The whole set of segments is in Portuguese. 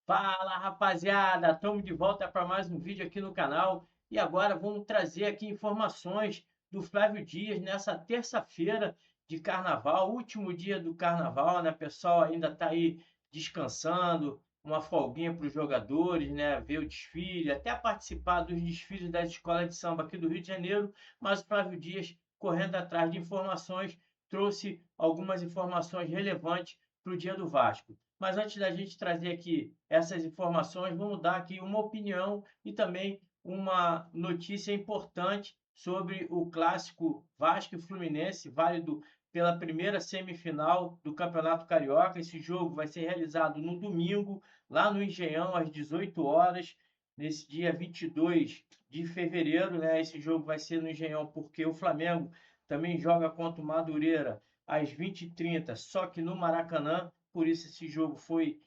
Fala rapaziada, estamos de volta para mais um vídeo aqui no canal e agora vamos trazer aqui informações do Flávio Dias nessa terça-feira de carnaval, último dia do carnaval, né? O pessoal ainda está aí descansando, uma folguinha para os jogadores, né? Ver o desfile, até participar dos desfiles das escolas de samba aqui do Rio de Janeiro, mas o Flávio Dias, correndo atrás de informações, trouxe algumas informações relevantes para o dia do Vasco. Mas antes da gente trazer aqui essas informações, vamos dar aqui uma opinião e também uma notícia importante sobre o clássico Vasco e Fluminense, válido pela primeira semifinal do Campeonato Carioca. Esse jogo vai ser realizado no domingo, lá no Engenhão, às 18 horas, nesse dia 22 de fevereiro, né? Esse jogo vai ser no Engenhão porque o Flamengo também joga contra o Madureira às 20h30, só que no Maracanã. Por isso esse jogo foi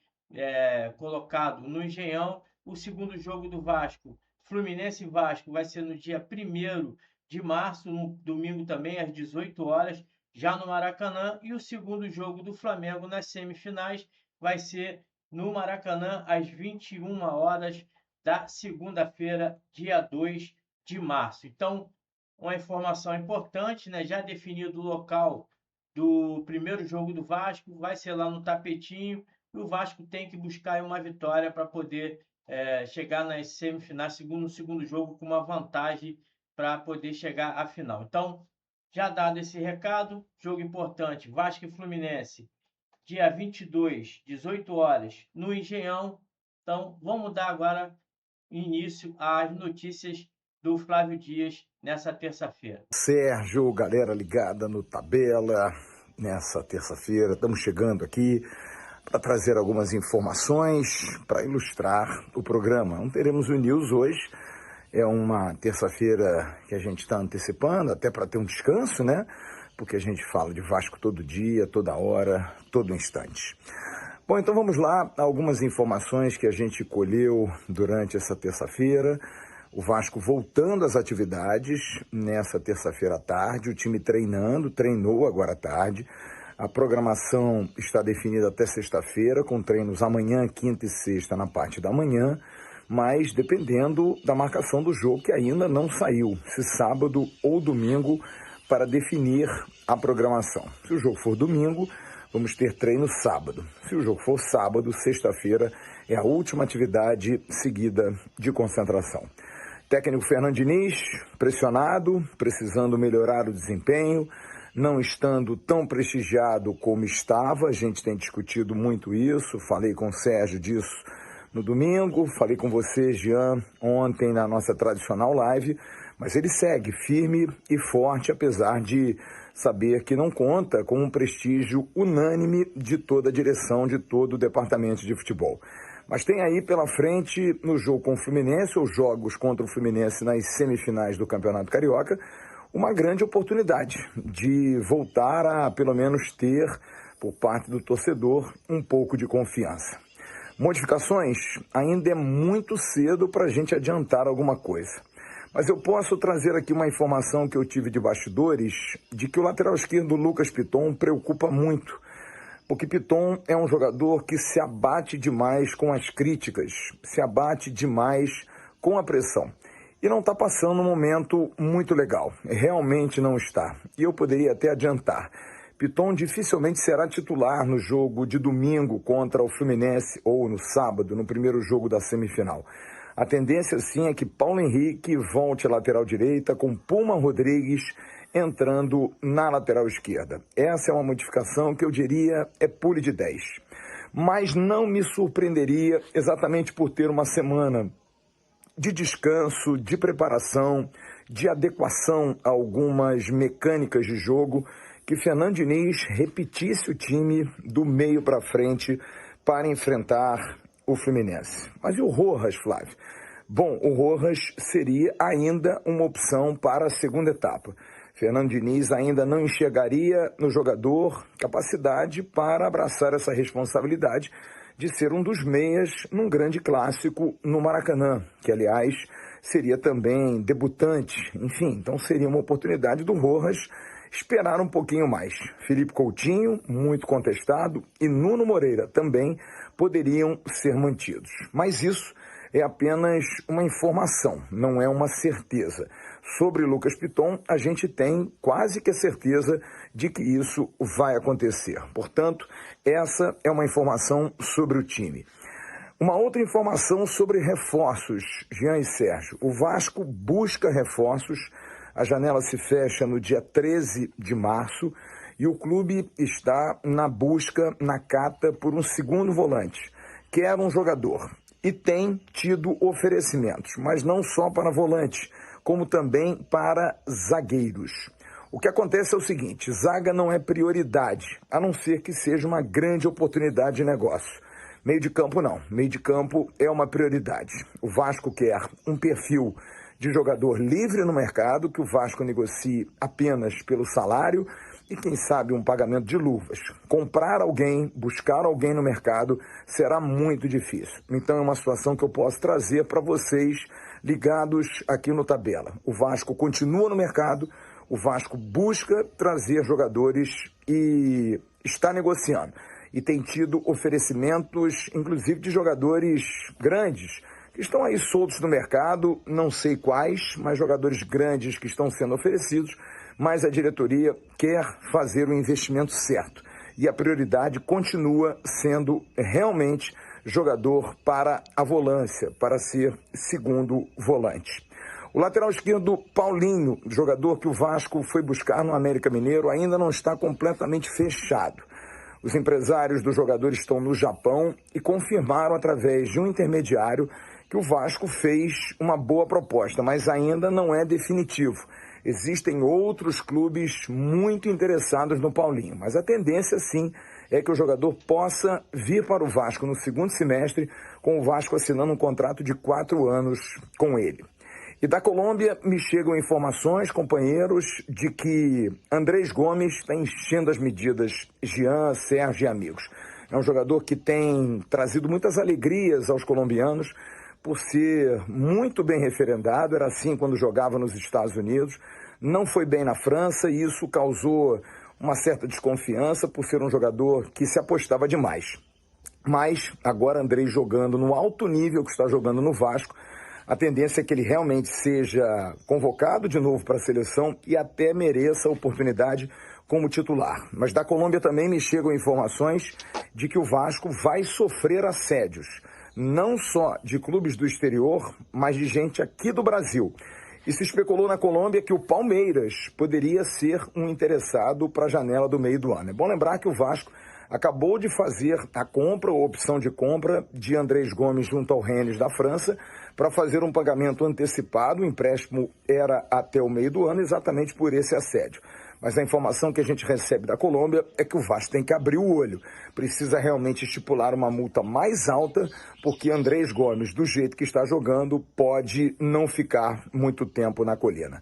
colocado no Engenhão. O segundo jogo do Vasco, Fluminense e Vasco, vai ser no dia 1º de março, no domingo também, às 18 horas, já no Maracanã. E o segundo jogo do Flamengo nas semifinais vai ser no Maracanã, às 21 horas da segunda-feira, dia 2 de março. Então, uma informação importante, né? Já definido o local do primeiro jogo do Vasco, vai ser lá no Tapetinho, e o Vasco tem que buscar uma vitória para poder chegar nas semifinais, no segundo jogo, com uma vantagem para poder chegar à final. Então, já dado esse recado, jogo importante, Vasco e Fluminense, dia 22, 18 horas, no Engenhão. Então, vamos dar agora início às notícias do Flávio Dias nessa terça-feira. Sérgio, galera ligada no Tabela, nessa terça-feira, estamos chegando aqui para trazer algumas informações para ilustrar o programa. Não teremos o News hoje, é uma terça-feira que a gente está antecipando, até para ter um descanso, né? Porque a gente fala de Vasco todo dia, toda hora, todo instante. Bom, então vamos lá, algumas informações que a gente colheu durante essa terça-feira. O Vasco voltando às atividades nessa terça-feira à tarde, o time treinou agora à tarde. A programação está definida até sexta-feira, com treinos amanhã, quinta e sexta na parte da manhã, mas dependendo da marcação do jogo, que ainda não saiu, se sábado ou domingo, para definir a programação. Se o jogo for domingo, vamos ter treino sábado. Se o jogo for sábado, sexta-feira é a última atividade seguida de concentração. Técnico Fernando Diniz, pressionado, precisando melhorar o desempenho, não estando tão prestigiado como estava. A gente tem discutido muito isso, falei com o Sérgio disso no domingo, falei com você, Jean, ontem na nossa tradicional live, mas ele segue firme e forte, apesar de saber que não conta com um prestígio unânime de toda a direção, de todo o departamento de futebol. Mas tem aí pela frente, no jogo com o Fluminense, ou jogos contra o Fluminense nas semifinais do Campeonato Carioca, uma grande oportunidade de voltar a, pelo menos, ter, por parte do torcedor, um pouco de confiança. Modificações? Ainda é muito cedo para a gente adiantar alguma coisa. Mas eu posso trazer aqui uma informação que eu tive de bastidores, de que o lateral esquerdo Lucas Piton preocupa muito. Porque Piton é um jogador que se abate demais com as críticas, se abate demais com a pressão. E não está passando um momento muito legal, realmente não está. E eu poderia até adiantar, Piton dificilmente será titular no jogo de domingo contra o Fluminense ou no sábado, no primeiro jogo da semifinal. A tendência sim é que Paulo Henrique volte à lateral direita com Puma Rodrigues entrando na lateral esquerda. Essa é uma modificação que eu diria é pule de 10. Mas não me surpreenderia, exatamente por ter uma semana de descanso, de preparação, de adequação a algumas mecânicas de jogo, que Fernando Diniz repetisse o time do meio para frente para enfrentar o Fluminense. Mas e o Rojas, Flávio? Bom, o Rojas seria ainda uma opção para a segunda etapa. Fernando Diniz ainda não enxergaria no jogador capacidade para abraçar essa responsabilidade de ser um dos meias num grande clássico no Maracanã, que, aliás, seria também debutante. Enfim, então seria uma oportunidade do Rojas esperar um pouquinho mais. Felipe Coutinho, muito contestado, e Nuno Moreira também poderiam ser mantidos. Mas isso é apenas uma informação, não é uma certeza. Sobre Lucas Piton, a gente tem quase que a certeza de que isso vai acontecer. Portanto, essa é uma informação sobre o time. Uma outra informação sobre reforços, Jean e Sérgio. O Vasco busca reforços, a janela se fecha no dia 13 de março e o clube está na busca, na cata, por um segundo volante. Quer um jogador e tem tido oferecimentos, mas não só para volantes, como também para zagueiros. O que acontece é o seguinte, zaga não é prioridade, a não ser que seja uma grande oportunidade de negócio. Meio de campo não, meio de campo é uma prioridade. O Vasco quer um perfil de jogador livre no mercado, que o Vasco negocie apenas pelo salário e quem sabe um pagamento de luvas. Comprar alguém, buscar alguém no mercado será muito difícil. Então é uma situação que eu posso trazer para vocês ligados aqui no Tabela. O Vasco continua no mercado, o Vasco busca trazer jogadores e está negociando. E tem tido oferecimentos, inclusive de jogadores grandes, que estão aí soltos no mercado, não sei quais, mas jogadores grandes que estão sendo oferecidos, mas a diretoria quer fazer o investimento certo. E a prioridade continua sendo realmente jogador para a volância, para ser segundo volante. O lateral esquerdo Paulinho, jogador que o Vasco foi buscar no América Mineiro, ainda não está completamente fechado. Os empresários do jogador estão no Japão e confirmaram através de um intermediário que o Vasco fez uma boa proposta, mas ainda não é definitivo. Existem outros clubes muito interessados no Paulinho, mas a tendência sim é que o jogador possa vir para o Vasco no segundo semestre, com o Vasco assinando um contrato de 4 anos com ele. E da Colômbia me chegam informações, companheiros, de que Andrés Gomes está enchendo as medidas, Jean, Sérgio e amigos. É um jogador que tem trazido muitas alegrias aos colombianos por ser muito bem referendado, era assim quando jogava nos Estados Unidos, não foi bem na França e isso causou uma certa desconfiança por ser um jogador que se apostava demais. Mas agora Andrés jogando no alto nível que está jogando no Vasco, a tendência é que ele realmente seja convocado de novo para a seleção e até mereça a oportunidade como titular. Mas da Colômbia também me chegam informações de que o Vasco vai sofrer assédios, não só de clubes do exterior, mas de gente aqui do Brasil. E se especulou na Colômbia que o Palmeiras poderia ser um interessado para a janela do meio do ano. É bom lembrar que o Vasco acabou de fazer a compra, ou opção de compra, de Andrés Gomes junto ao Rennes da França, para fazer um pagamento antecipado. O empréstimo era até o meio do ano, exatamente por esse assédio. Mas a informação que a gente recebe da Colômbia é que o Vasco tem que abrir o olho. Precisa realmente estipular uma multa mais alta, porque Andrés Gomes, do jeito que está jogando, pode não ficar muito tempo na colina.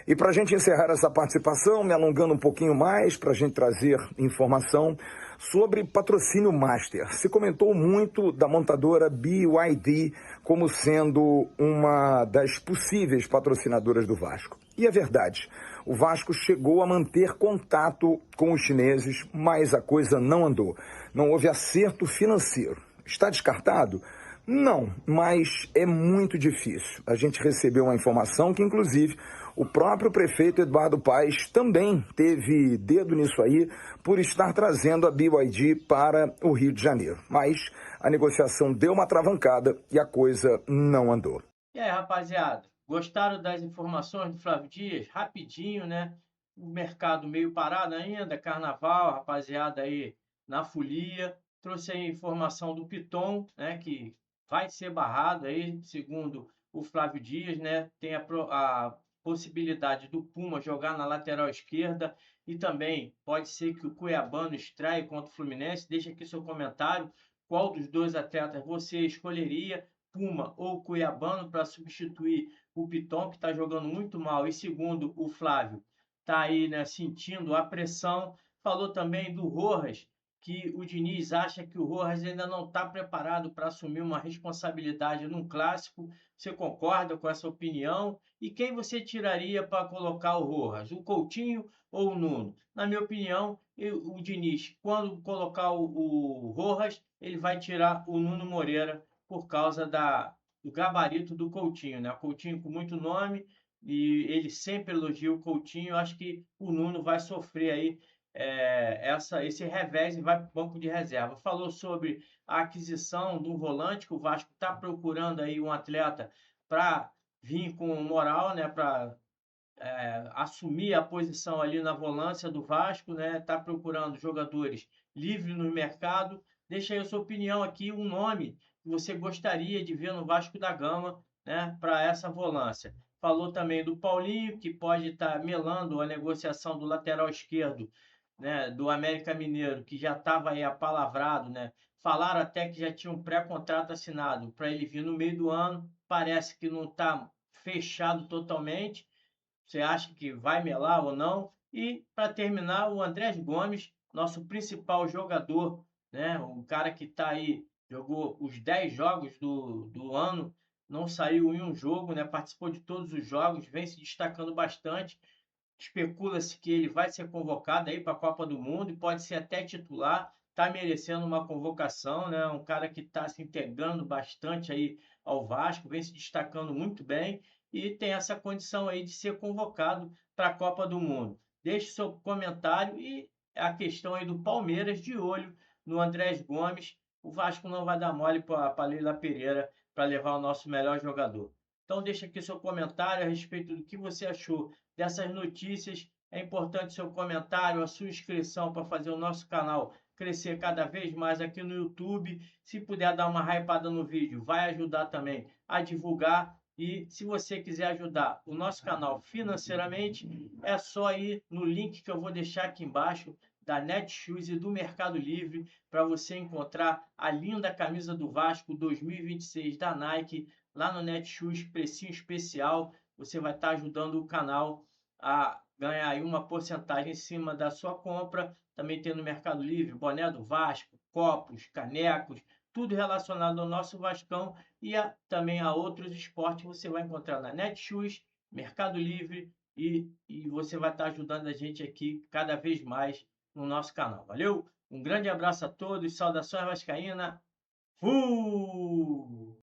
E para a gente encerrar essa participação, me alongando um pouquinho mais, para a gente trazer informação sobre patrocínio master. Se comentou muito da montadora BYD como sendo uma das possíveis patrocinadoras do Vasco. E é verdade, o Vasco chegou a manter contato com os chineses, mas a coisa não andou. Não houve acerto financeiro. Está descartado? Não, mas é muito difícil. A gente recebeu uma informação que, inclusive, o próprio prefeito Eduardo Paes também teve dedo nisso aí por estar trazendo a BYD para o Rio de Janeiro. Mas a negociação deu uma travancada e a coisa não andou. E aí, rapaziada, gostaram das informações do Flávio Dias? Rapidinho, né? O mercado meio parado ainda, carnaval, rapaziada aí na folia. Trouxe aí a informação do Piton, né? Que vai ser barrado aí, segundo o Flávio Dias, né? Tem a possibilidade do Puma jogar na lateral esquerda e também pode ser que o Cuiabano estreie contra o Fluminense. Deixa aqui seu comentário. Qual dos dois atletas você escolheria, Puma ou Cuiabano, para substituir o Piton, que está jogando muito mal? E segundo o Flávio, está aí, né, sentindo a pressão. Falou também do Rojas, que o Diniz acha que o Rojas ainda não está preparado para assumir uma responsabilidade num clássico. Você concorda com essa opinião? E quem você tiraria para colocar o Rojas? O Coutinho ou o Nuno? Na minha opinião, o Diniz, quando colocar o Rojas, ele vai tirar o Nuno Moreira por causa do gabarito do Coutinho, né? Coutinho com muito nome e ele sempre elogia o Coutinho. Eu acho que o Nuno vai sofrer aí esse revés e vai para o banco de reserva. Falou sobre a aquisição de um volante, que o Vasco está procurando aí um atleta para vir com moral, né, para assumir a posição ali na volância do Vasco, né, está procurando jogadores livres no mercado. Deixa aí a sua opinião aqui, um nome que você gostaria de ver no Vasco da Gama, né, para essa volância. Falou também do Paulinho, que pode estar melando a negociação do lateral esquerdo, né, do América Mineiro, que já estava aí apalavrado, né? Falaram até que já tinha um pré-contrato assinado para ele vir no meio do ano. Parece que não está fechado totalmente. Você acha que vai melar ou não? E para terminar, o Andrés Gomes, nosso principal jogador, né? O cara que está aí, jogou os 10 jogos do ano, não saiu em um jogo, né? Participou de todos os jogos, vem se destacando bastante. Especula-se que ele vai ser convocado aí para a Copa do Mundo e pode ser até titular. Está merecendo uma convocação, né? Um cara que está se integrando bastante aí ao Vasco, vem se destacando muito bem e tem essa condição aí de ser convocado para a Copa do Mundo. Deixe seu comentário e a questão aí do Palmeiras de olho no Andrés Gomes. O Vasco não vai dar mole para a Leila Pereira para levar o nosso melhor jogador. Então deixa aqui seu comentário a respeito do que você achou dessas notícias. É importante seu comentário, a sua inscrição para fazer o nosso canal crescer cada vez mais aqui no YouTube. Se puder dar uma hypada no vídeo, vai ajudar também a divulgar. E se você quiser ajudar o nosso canal financeiramente, é só ir no link que eu vou deixar aqui embaixo da Netshoes e do Mercado Livre para você encontrar a linda camisa do Vasco 2026 da Nike lá no Netshoes, precinho especial. Você vai estar ajudando o canal a ganhar aí uma porcentagem em cima da sua compra. Também tem no Mercado Livre boné do Vasco, copos, canecos, tudo relacionado ao nosso Vascão e também a outros esportes você vai encontrar na Netshoes, Mercado Livre e você vai estar ajudando a gente aqui cada vez mais no nosso canal. Valeu? Um grande abraço a todos, saudações vascaína. Fui!